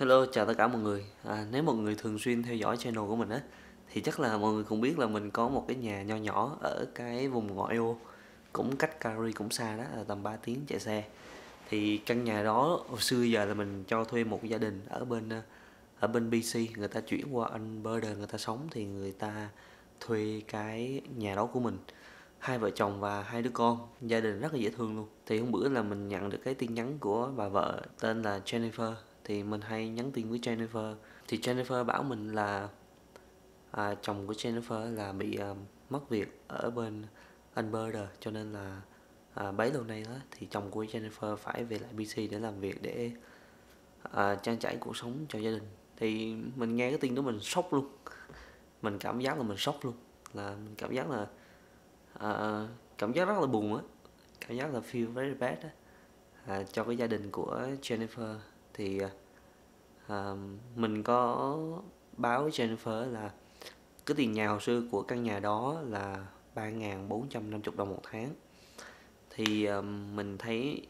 Hello, chào tất cả mọi người. Nếu mọi người thường xuyên theo dõi channel của mình á, thì chắc là mọi người cũng biết là mình có một cái nhà nho nhỏ ở cái vùng ngoại ô, cũng cách Calgary cũng xa đó, là tầm 3 tiếng chạy xe. Thì căn nhà đó hồi xưa giờ là mình cho thuê một gia đình ở bên BC, người ta chuyển qua Alberta người ta sống thì người ta thuê cái nhà đó của mình. Hai vợ chồng và hai đứa con, gia đình rất là dễ thương luôn. Thì hôm bữa là mình nhận được cái tin nhắn của bà vợ tên là Jennifer, thì mình hay nhắn tin với Jennifer. Thì Jennifer bảo mình là chồng của Jennifer là bị mất việc ở bên Alberta, cho nên là bấy lâu nay đó thì chồng của Jennifer phải về lại BC để làm việc, để trang trải cuộc sống cho gia đình. Thì mình nghe cái tin đó mình sốc luôn, mình cảm giác là mình sốc luôn, là mình cảm giác là cảm giác rất là buồn á, cảm giác là feel very bad á, cho cái gia đình của Jennifer. Thì mình có báo với Jennifer là cái tiền nhà hồi xưa của căn nhà đó là 3.450 đồng một tháng. Thì mình thấy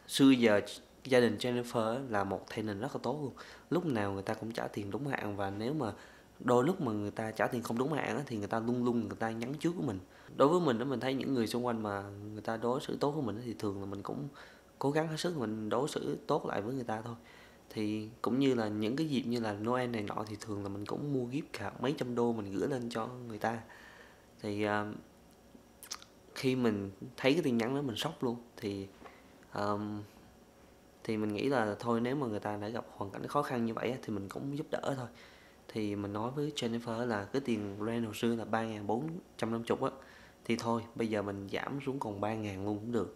xưa giờ gia đình Jennifer là một tenant rất là tốt luôn, lúc nào người ta cũng trả tiền đúng hạn, và nếu mà đôi lúc mà người ta trả tiền không đúng hạn thì người ta luôn luôn người ta nhắn trước của mình. Đối với mình đó, mình thấy những người xung quanh mà người ta đối xử tốt với mình thì thường là mình cũng cố gắng hết sức mình đối xử tốt lại với người ta thôi. Thì cũng như là những cái dịp như là Noel này nọ thì thường là mình cũng mua gift cả mấy trăm đô mình gửi lên cho người ta. Thì khi mình thấy cái tin nhắn đó mình sốc luôn. Thì mình nghĩ là thôi, nếu mà người ta đã gặp hoàn cảnh khó khăn như vậy thì mình cũng giúp đỡ thôi. Thì mình nói với Jennifer là cái tiền rent hồi xưa là 3.450 á, thì thôi bây giờ mình giảm xuống còn 3.000 luôn cũng được.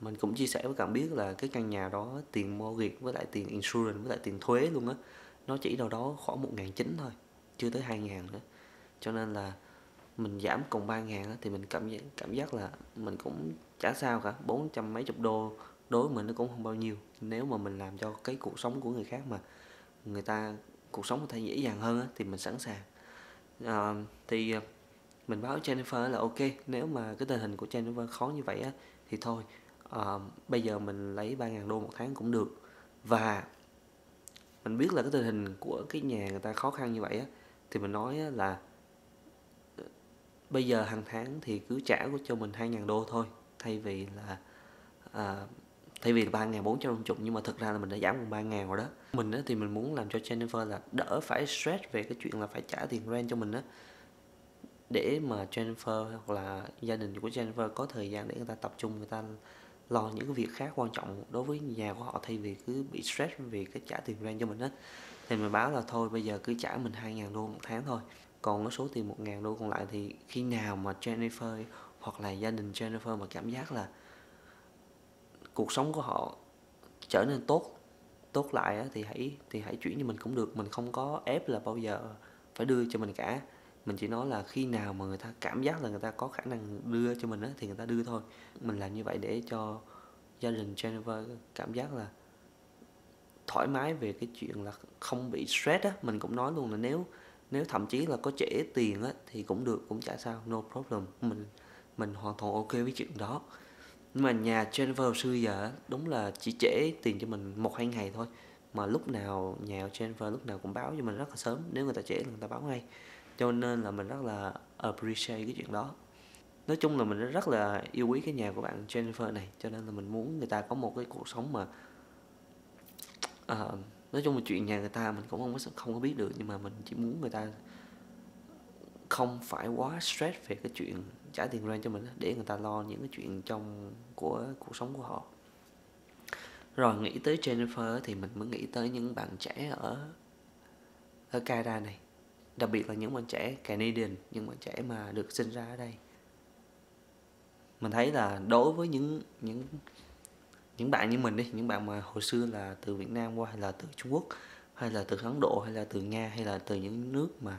Mình cũng chia sẻ với các bạn biết là cái căn nhà đó tiền mortgage với lại tiền insurance với lại tiền thuế luôn á, nó chỉ đâu đó khoảng 1.900 thôi, chưa tới 2.000 nữa. Cho nên là mình giảm còn 3.000 thì mình cảm giác là mình cũng chả sao cả. 400 mấy chục đô đối với mình nó cũng không bao nhiêu, nếu mà mình làm cho cái cuộc sống của người khác mà người ta cuộc sống có thể dễ dàng hơn thì mình sẵn sàng. Thì mình báo Jennifer là ok, nếu mà cái tình hình của Jennifer khó như vậy thì thôi, bây giờ mình lấy 3.000 đô một tháng cũng được. Và mình biết là cái tình hình của cái nhà người ta khó khăn như vậy thì mình nói là bây giờ hàng tháng thì cứ trả cho mình 2.000 đô thôi, thay vì là à, thay vì là 3.450, nhưng mà thực ra là mình đã giảm còn 3.000 rồi đó. Mình thì mình muốn làm cho Jennifer là đỡ phải stress về cái chuyện là phải trả tiền rent cho mình để mà Jennifer hoặc là gia đình của Jennifer có thời gian để người ta tập trung, người ta lo những cái việc khác quan trọng đối với nhà của họ, thay vì cứ bị stress vì cái trả tiền rent cho mình Thì mình báo là thôi bây giờ cứ trả mình 2.000 đô một tháng thôi, còn cái số tiền 1.000 đô còn lại thì khi nào mà Jennifer hoặc là gia đình Jennifer mà cảm giác là cuộc sống của họ trở nên tốt tốt lại thì hãy chuyển cho mình cũng được. Mình không có ép là bao giờ phải đưa cho mình cả, mình chỉ nói là khi nào mà người ta cảm giác là người ta có khả năng đưa cho mình thì người ta đưa thôi. Mình làm như vậy để cho gia đình Jennifer cảm giác là thoải mái về cái chuyện là không bị stress Mình cũng nói luôn là nếu nếu thậm chí là có trễ tiền thì cũng được, cũng chả sao, no problem. Mình hoàn toàn ok với chuyện đó. Nhưng mà nhà Jennifer hồi xưa giờ đúng là chỉ trễ tiền cho mình 1-2 ngày thôi, mà lúc nào nhà Jennifer lúc nào cũng báo cho mình rất là sớm, nếu người ta trễ là người ta báo ngay, cho nên là mình rất là appreciate cái chuyện đó. Nói chung là mình rất là yêu quý cái nhà của bạn Jennifer này, cho nên là mình muốn người ta có một cái cuộc sống mà nói chung là chuyện nhà người ta mình cũng không có biết được, nhưng mà mình chỉ muốn người ta không phải quá stress về cái chuyện trả tiền rent cho mình để người ta lo những cái chuyện trong của cuộc sống của họ. Rồi nghĩ tới Jennifer thì mình mới nghĩ tới những bạn trẻ ở Canada này, đặc biệt là những bạn trẻ Canadian, những bạn trẻ mà được sinh ra ở đây. Mình thấy là đối với những bạn như mình đi, những bạn mà hồi xưa là từ Việt Nam qua, hay là từ Trung Quốc, hay là từ Ấn Độ, hay là từ Nga, hay là từ những nước mà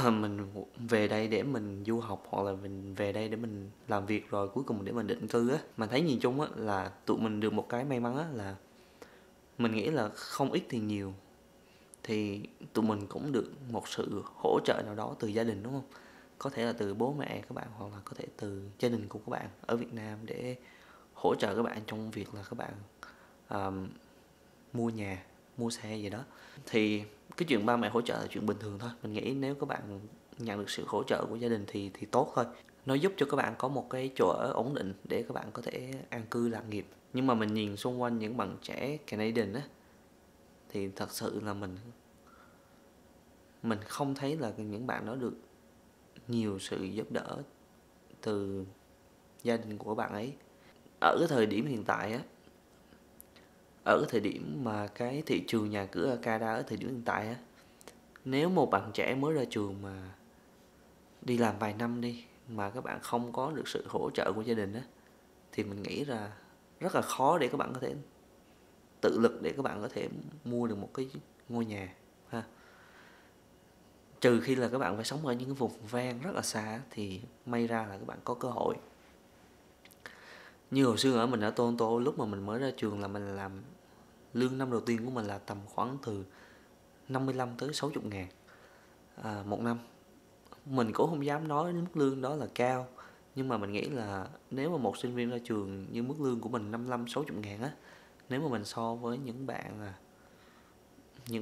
mình về đây để mình du học, hoặc là mình về đây để mình làm việc rồi cuối cùng để mình định cư mình thấy nhìn chung là tụi mình được một cái may mắn là mình nghĩ là không ít thì nhiều thì tụi mình cũng được một sự hỗ trợ nào đó từ gia đình, đúng không? Có thể là từ bố mẹ các bạn, hoặc là có thể từ gia đình của các bạn ở Việt Nam để hỗ trợ các bạn trong việc là các bạn mua nhà, mua xe gì đó. Thì cái chuyện ba mẹ hỗ trợ là chuyện bình thường thôi. Mình nghĩ nếu các bạn nhận được sự hỗ trợ của gia đình thì tốt thôi. Nó giúp cho các bạn có một cái chỗ ở ổn định để các bạn có thể an cư lạc nghiệp. Nhưng mà mình nhìn xung quanh những bạn trẻ Canadian á, thì thật sự là mình không thấy là những bạn đó được nhiều sự giúp đỡ từ gia đình của bạn ấy. Ở cái thời điểm hiện tại á, ở cái thời điểm mà cái thị trường nhà cửa ở Canada ở thời điểm hiện tại á, nếu một bạn trẻ mới ra trường mà đi làm vài năm đi mà các bạn không có được sự hỗ trợ của gia đình á, thì mình nghĩ là rất là khó để các bạn có thể tự lực để các bạn có thể mua được một cái ngôi nhà ha. Trừ khi là các bạn phải sống ở những cái vùng ven rất là xa thì may ra là các bạn có cơ hội. Như hồi xưa ở mình ở Toronto, lúc mà mình mới ra trường là mình làm lương năm đầu tiên của mình là tầm khoảng từ 55 tới 60 ngàn một năm. Mình cũng không dám nói mức lương đó là cao, nhưng mà mình nghĩ là nếu mà một sinh viên ra trường như mức lương của mình 55-60 ngàn á, nếu mà mình so với những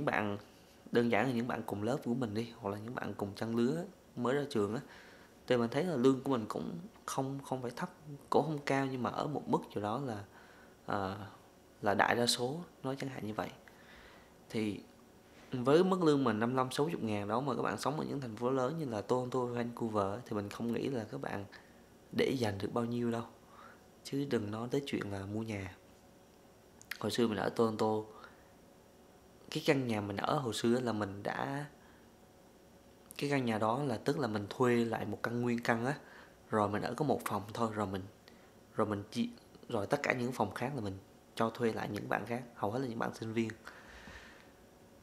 bạn đơn giản là những bạn cùng lớp của mình đi, hoặc là những bạn cùng trang lứa mới ra trường á, thì mình thấy là lương của mình cũng không phải thấp, cũng không cao, nhưng mà ở một mức chỗ đó là đại đa số nói chẳng hạn như vậy. Thì với mức lương mình 55-60 ngàn đó mà các bạn sống ở những thành phố lớn như là Toronto, Vancouver, thì mình không nghĩ là các bạn để dành được bao nhiêu đâu, chứ đừng nói tới chuyện là mua nhà. Hồi xưa mình ở Toronto, cái căn nhà mình ở hồi xưa là cái căn nhà đó là tức là mình thuê lại một căn nguyên căn á, rồi mình ở có một phòng thôi, rồi tất cả những phòng khác là mình cho thuê lại những bạn khác, hầu hết là những bạn sinh viên.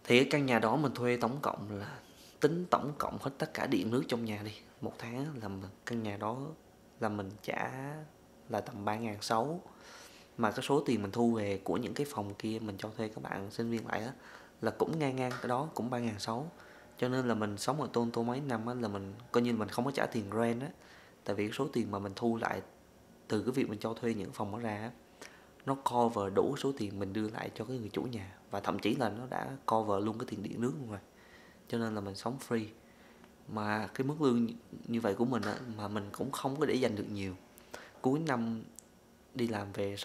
Thì cái căn nhà đó mình thuê tổng cộng là tính tổng cộng hết tất cả điện nước trong nhà đi, một tháng là căn nhà đó là mình trả là tầm 3.600. Mà cái số tiền mình thu về của những cái phòng kia mình cho thuê các bạn sinh viên lại á, là cũng ngang ngang cái đó, cũng 3.600. Cho nên là mình sống ở Toronto mấy năm á, là mình coi như mình không có trả tiền rent á. Tại vì cái số tiền mà mình thu lại từ cái việc mình cho thuê những phòng đó ra á, nó cover đủ số tiền mình đưa lại cho cái người chủ nhà, và thậm chí là nó đã cover luôn cái tiền điện nước luôn rồi. Cho nên là mình sống free. Mà cái mức lương như vậy của mình á, mà mình cũng không có để dành được nhiều. Cuối năm đi làm về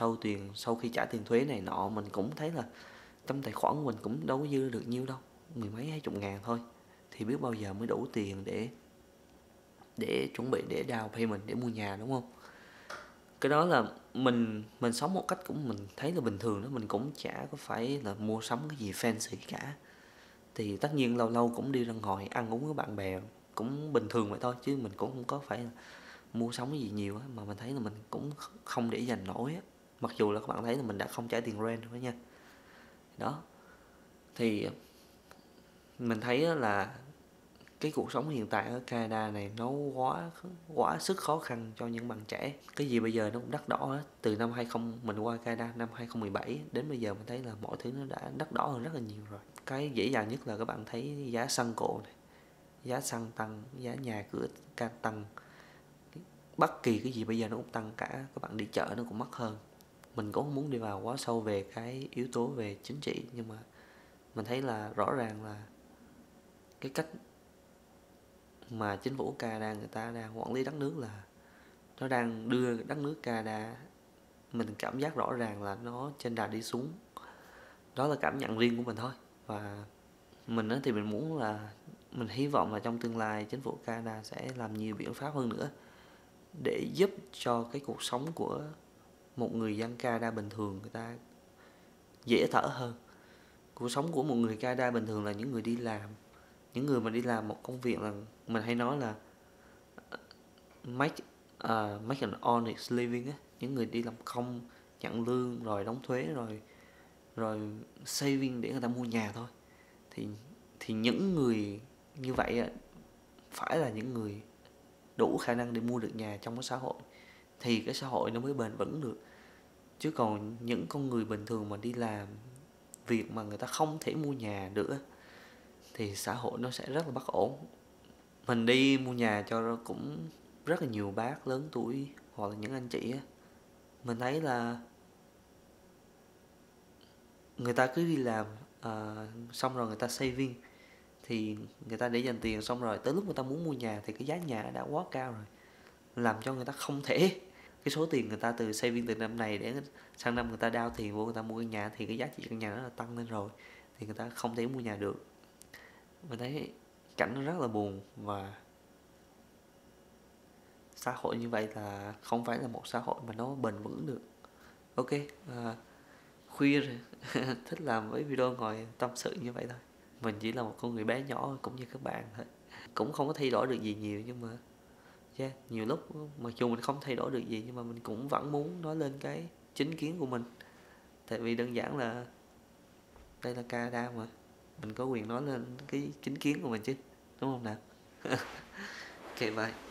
sau khi trả tiền thuế này nọ, mình cũng thấy là trong tài khoản của mình cũng đâu có dư được nhiêu đâu, mười mấy 20 ngàn thôi. Thì biết bao giờ mới đủ tiền để chuẩn bị để down payment để mua nhà, đúng không? Cái đó là mình sống một cách cũng mình thấy là bình thường đó, mình cũng chả có phải là mua sắm cái gì fancy cả. Thì tất nhiên lâu lâu cũng đi ra ngoài ăn uống với bạn bè cũng bình thường vậy thôi, chứ mình cũng không có phải là mua sắm cái gì nhiều á, mà mình thấy là mình cũng không để dành nổi á. Mặc dù là các bạn thấy là mình đã không trả tiền rent rồi nha. Đó. Thì mình thấy là cái cuộc sống hiện tại ở Canada này nó quá sức khó khăn cho những bạn trẻ. Cái gì bây giờ nó cũng đắt đỏ hết. Từ năm 20 mình qua Canada năm 2017 đến bây giờ mình thấy là mọi thứ nó đã đắt đỏ hơn rất là nhiều rồi. Cái dễ dàng nhất là các bạn thấy giá xăng cộ này, giá xăng tăng, giá nhà cửa tăng. Bất kỳ cái gì bây giờ nó cũng tăng cả, các bạn đi chợ nó cũng mắc hơn. Mình cũng không muốn đi vào quá sâu về cái yếu tố về chính trị, nhưng mà mình thấy là rõ ràng là cái cách mà chính phủ Canada người ta đang quản lý đất nước là nó đang đưa đất nước Canada, mình cảm giác rõ ràng là nó trên đà đi xuống. Đó là cảm nhận riêng của mình thôi. Và mình thì mình muốn là mình hy vọng là trong tương lai chính phủ Canada sẽ làm nhiều biện pháp hơn nữa để giúp cho cái cuộc sống của một người dân Canada bình thường người ta dễ thở hơn. Cuộc sống của một người Canada bình thường là những người đi làm, những người mà đi làm một công việc là mình hay nói là make an honest living á, những người đi làm công nhận lương rồi đóng thuế rồi saving để người ta mua nhà thôi. Thì những người như vậy phải là những người đủ khả năng để mua được nhà trong cái xã hội, thì cái xã hội nó mới bền vững được. Chứ còn những con người bình thường mà đi làm việc mà người ta không thể mua nhà được thì xã hội nó sẽ rất là bất ổn. Mình đi mua nhà cho cũng rất là nhiều bác lớn tuổi hoặc là những anh chị á, mình thấy là người ta cứ đi làm xong rồi người ta saving, thì người ta để dành tiền, xong rồi tới lúc người ta muốn mua nhà thì cái giá nhà đã quá cao rồi, làm cho người ta không thể, cái số tiền người ta từ saving từ năm này để sang năm người ta đao tiền vô người ta mua căn nhà, thì cái giá trị căn nhà nó là tăng lên rồi, thì người ta không thể mua nhà được. Mình thấy cảnh nó rất là buồn, và xã hội như vậy là không phải là một xã hội mà nó bền vững được. Ok, khuya rồi, thích làm mấy video ngồi tâm sự như vậy thôi. Mình chỉ là một con người bé nhỏ cũng như các bạn thôi, cũng không có thay đổi được gì nhiều, nhưng mà yeah, nhiều lúc mặc dù mình không thay đổi được gì nhưng mà mình cũng vẫn muốn nói lên cái chính kiến của mình, tại vì đơn giản là đây là Canada mà, mình có quyền nói lên cái chính kiến của mình chứ, đúng không nào? Ok, bye.